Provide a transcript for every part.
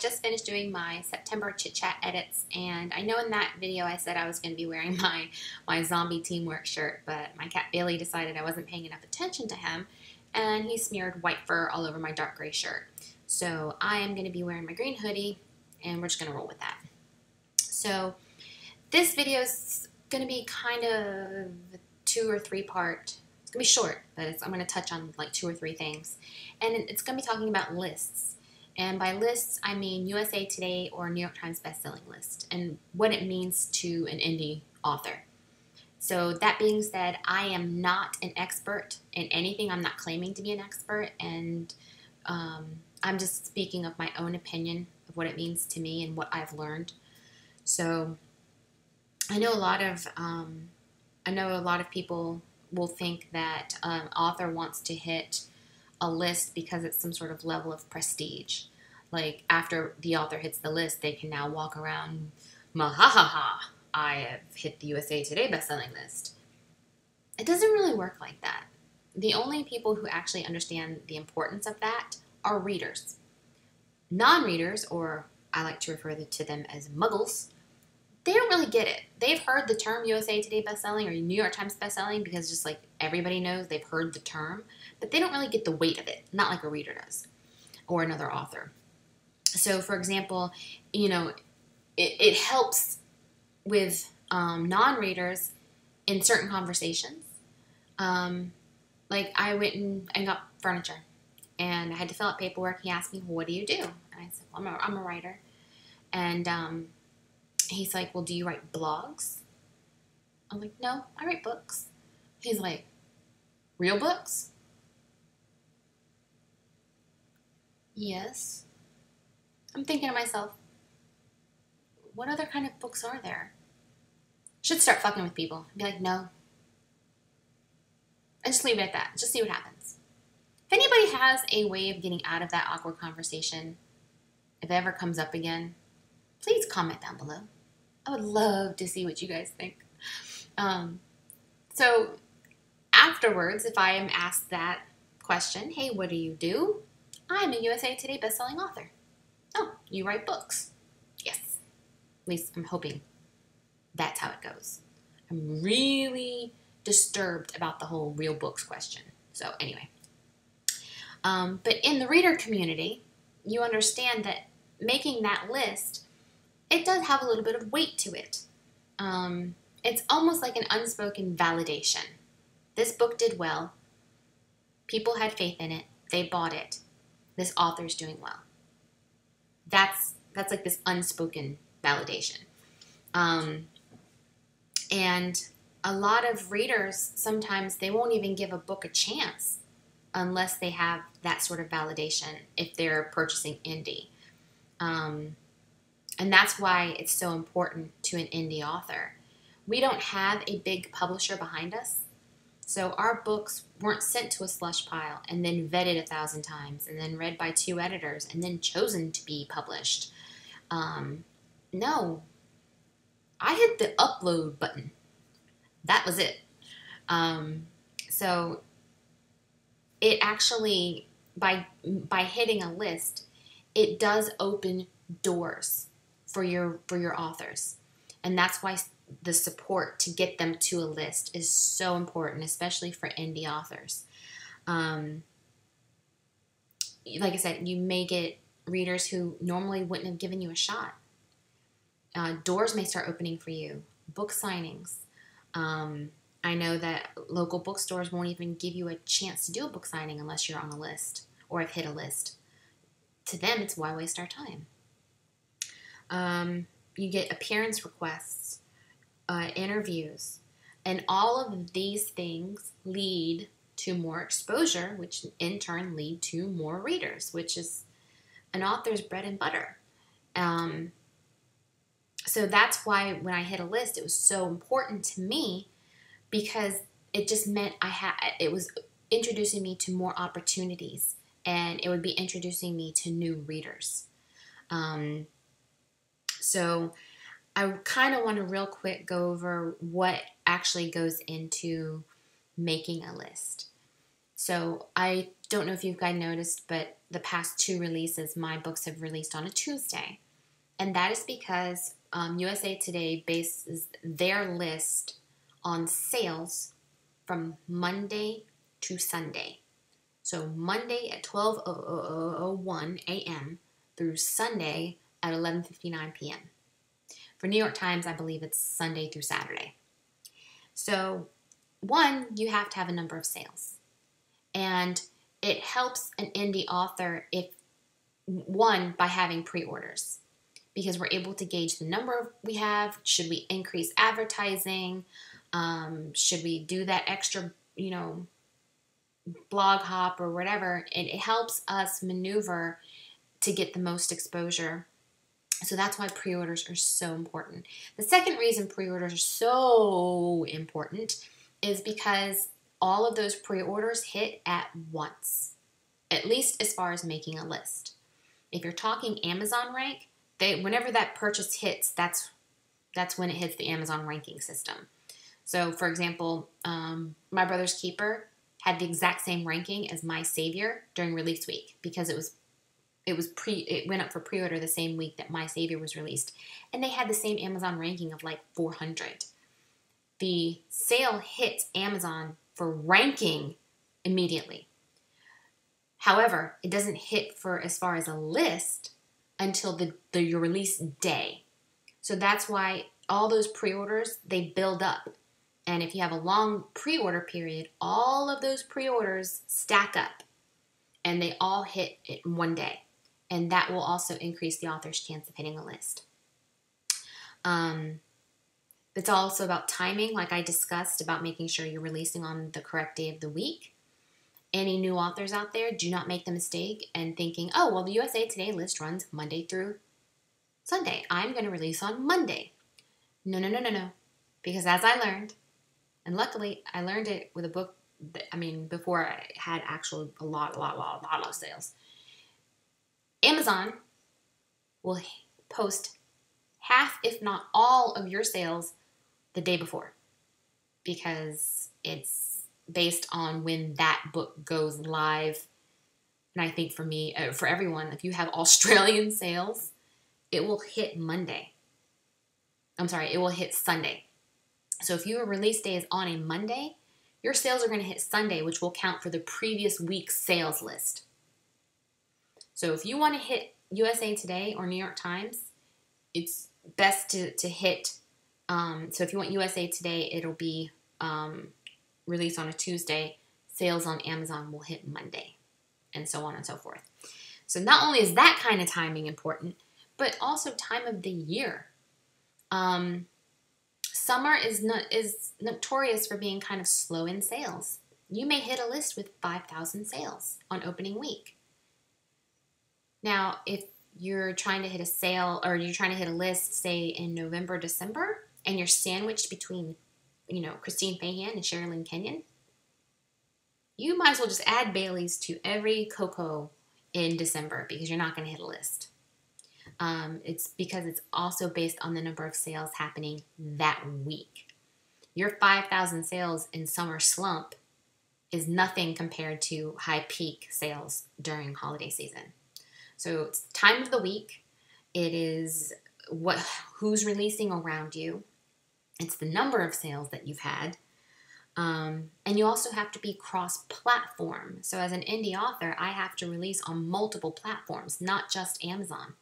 just finished doing my September chit chat edits, and I know in that video I said I was going to be wearing my zombie teamwork shirt, but my cat Bailey decided I wasn't paying enough attention to him, and he smeared white fur all over my dark gray shirt. So I am going to be wearing my green hoodie, and we're just going to roll with that. So this video is going to be kind of 2 or 3 part. It's going to be short, but I'm going to touch on like 2 or 3 things, and it's going to be talking about lists. And by lists, I mean USA Today or New York Times bestselling list and what it means to an indie author. So that being said, I am not an expert in anything. I'm not claiming to be an expert, and I'm just speaking of my own opinion of what it means to me and what I've learned. So I know a lot of people will think that an author wants to hit a list because it's some sort of level of prestige. Like after the author hits the list, they can now walk around, ha, I have hit the USA Today bestselling list. It doesn't really work like that. The only people who actually understand the importance of that are readers. Non-readers, or I like to refer to them as muggles, they don't really get it. They've heard the term USA Today bestselling or New York Times bestselling because just like everybody knows, they've heard the term, but they don't really get the weight of it, not like a reader does or another author. So for example, you know, it helps with non-readers in certain conversations. Like I went and got furniture and I had to fill out paperwork. He asked me, well, what do you do? And I said, well, I'm a writer. And he's like, well, do you write blogs? I'm like, no, I write books. He's like, real books? Yes. I'm thinking to myself, what other kind of books are there? Should start fucking with people. Be like, no. And just leave it at that. Just see what happens. If anybody has a way of getting out of that awkward conversation, if it ever comes up again, please comment down below. I would love to see what you guys think. So afterwards, if I am asked that question, hey, what do you do? I'm a USA Today bestselling author. Oh, you write books? Yes. At least I'm hoping that's how it goes. I'm really disturbed about the whole real books question. So anyway. But in the reader community, you understand that making that list, it does have a little bit of weight to it. It's almost like an unspoken validation. This book did well. People had faith in it. They bought it. This author's doing well. That's like this unspoken validation. And a lot of readers, sometimes they won't even give a book a chance unless they have that sort of validation if they're purchasing indie. And that's why it's so important to an indie author. We don't have a big publisher behind us. So our books weren't sent to a slush pile and then vetted 1,000 times and then read by 2 editors and then chosen to be published. No. I hit the upload button. That was it. So it actually, by hitting a list, it does open doors for your authors. And that's why the support to get them to a list is so important, especially for indie authors. Like I said, you may get readers who normally wouldn't have given you a shot. Doors may start opening for you. Book signings. I know that local bookstores won't even give you a chance to do a book signing unless you're on a list or have hit a list. To them, it's why waste our time. You get appearance requests, interviews, and all of these things lead to more exposure, which in turn lead to more readers, which is an author's bread and butter. So that's why when I hit a list, it was so important to me because it just meant it was introducing me to more opportunities, and it would be introducing me to new readers. So I kind of want to real quick go over what actually goes into making a list. So I don't know if you guys noticed, but the past 2 releases, my books have released on a Tuesday. And that is because USA Today bases their list on sales from Monday to Sunday. So Monday at 12:01 a.m. through Sunday at 11:59 p.m. For New York Times, I believe it's Sunday through Saturday. So, one, you have to have a number of sales. And it helps an indie author by having pre-orders. Because we're able to gauge the number we have. Should we increase advertising? Should we do that extra, blog hop or whatever? And it helps us maneuver to get the most exposure. So that's why pre-orders are so important. The second reason pre-orders are so important is because all of those pre-orders hit at once, at least as far as making a list. If you're talking Amazon rank, whenever that purchase hits, that's when it hits the Amazon ranking system. So, for example, My Brother's Keeper had the exact same ranking as My Savior during release week because it went up for pre-order the same week that My Savior was released, and they had the same Amazon ranking of like 400. The sale hits Amazon for ranking immediately. However, it doesn't hit for as far as a list until your release day. So that's why all those pre-orders, they build up. And if you have a long pre-order period, all of those pre-orders stack up and they all hit in one day. And that will also increase the author's chance of hitting a list. It's also about timing, like I discussed, about making sure you're releasing on the correct day of the week. Any new authors out there, do not make the mistake and thinking, oh, well, the USA Today list runs Monday through Sunday. I'm going to release on Monday. No. Because as I learned, and luckily I learned it with a book, before I had a lot of sales. Amazon will post half, if not all, of your sales the day before because it's based on when that book goes live. And I think for everyone, if you have Australian sales, it will hit Monday. It will hit Sunday. So if your release day is on a Monday, your sales are going to hit Sunday, which will count for the previous week's sales list. So if you want to hit USA Today or New York Times, it's best to hit. So if you want USA Today, it'll be released on a Tuesday. Sales on Amazon will hit Monday, and so on and so forth. So not only is that kind of timing important, but also time of the year. Summer is notorious for being kind of slow in sales. You may hit a list with 5,000 sales on opening week. Now, if you're trying to hit a sale or you're trying to hit a list, say in November, December, and you're sandwiched between, Christine Fahan and Sherilyn Kenyon, you might as well just add Baileys to every cocoa in December because you're not going to hit a list. It's because it's also based on the number of sales happening that week. Your 5,000 sales in summer slump is nothing compared to high peak sales during holiday season. So it's time of the week. It is who's releasing around you. It's the number of sales that you've had. And you also have to be cross-platform. So as an indie author, I have to release on multiple platforms, not just Amazon.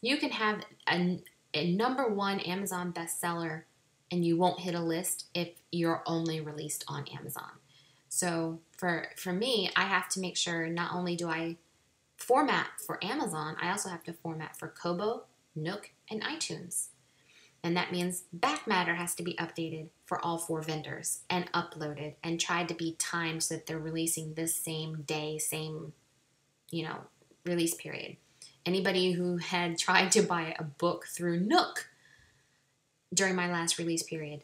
You can have a number one Amazon bestseller and you won't hit a list if you're only released on Amazon. So for me, I have to make sure not only do I format for Amazon, I also have to format for Kobo, Nook, and iTunes. And that means back matter has to be updated for all 4 vendors and uploaded and tried to be timed so that they're releasing this same day, same, release period. Anybody who had tried to buy a book through Nook during my last release period,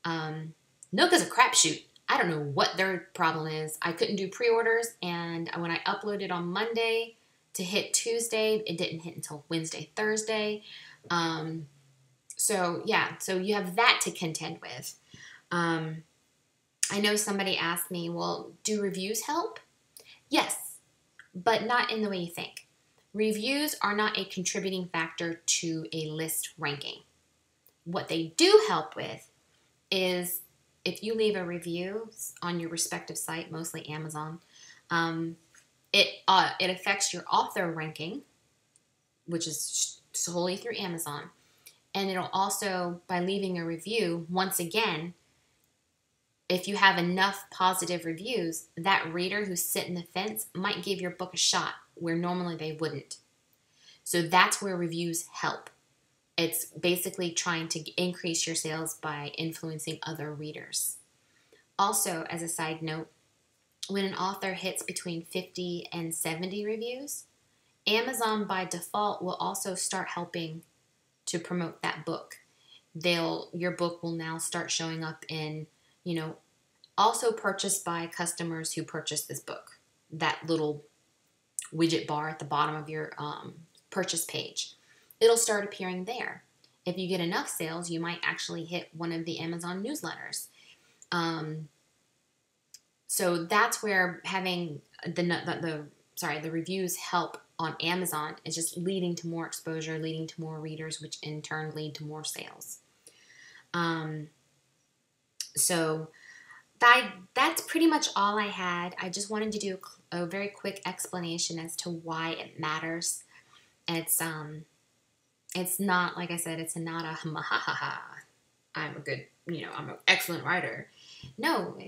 Nook is a crapshoot. I don't know what their problem is. I couldn't do pre-orders, and when I uploaded on Monday to hit Tuesday, it didn't hit until Wednesday, Thursday. So you have that to contend with. I know somebody asked me, well, do reviews help? Yes, but not in the way you think. Reviews are not a contributing factor to a list ranking. What they do help with is if you leave a review on your respective site, mostly Amazon, it affects your author ranking, which is solely through Amazon. And it'll also, by leaving a review, once again, if you have enough positive reviews, that reader who's sitting the fence might give your book a shot where normally they wouldn't. So that's where reviews help. It's basically trying to increase your sales by influencing other readers. Also, as a side note, when an author hits between 50 and 70 reviews, Amazon by default will also start helping to promote that book. Your book will now start showing up in, also purchased by customers who purchased this book. That little widget bar at the bottom of your purchase page. It'll start appearing there. If you get enough sales, you might actually hit one of the Amazon newsletters. So that's where having the reviews help on Amazon is just leading to more exposure, leading to more readers, which in turn lead to more sales. So that's pretty much all I had. I just wanted to do a very quick explanation as to why it matters. It's not, like I said, it's not a ha ha ha. I'm an excellent writer. No,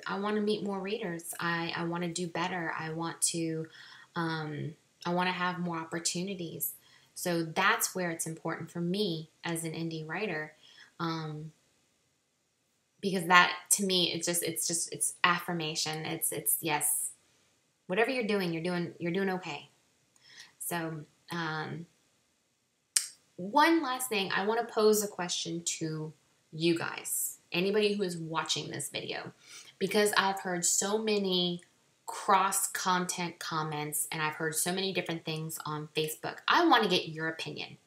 I want to meet more readers. I want to do better. I want to have more opportunities. So that's where it's important for me as an indie writer. Because that, to me, it's affirmation. It's yes, whatever you're doing okay. So, one last thing, I want to pose a question to you guys, anybody who is watching this video, because I've heard so many cross-content comments and I've heard so many different things on Facebook. I want to get your opinion.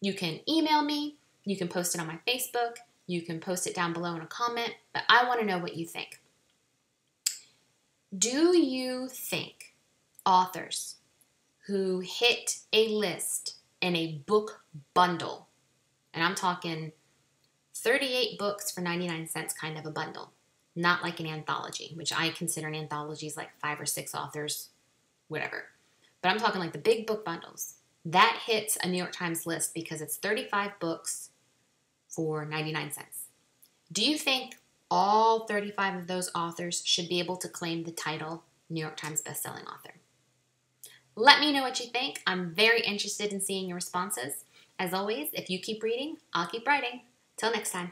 You can email me, you can post it on my Facebook, you can post it down below in a comment, but I want to know what you think. Do you think authors who hit a list in a book bundle, and I'm talking 38 books for 99 cents kind of a bundle, not like an anthology, which I consider an anthology is like 5 or 6 authors, whatever. But I'm talking like the big book bundles. That hits a New York Times list because it's 35 books for 99 cents. Do you think all 35 of those authors should be able to claim the title New York Times bestselling author? Let me know what you think. I'm very interested in seeing your responses. As always, if you keep reading, I'll keep writing. Till next time.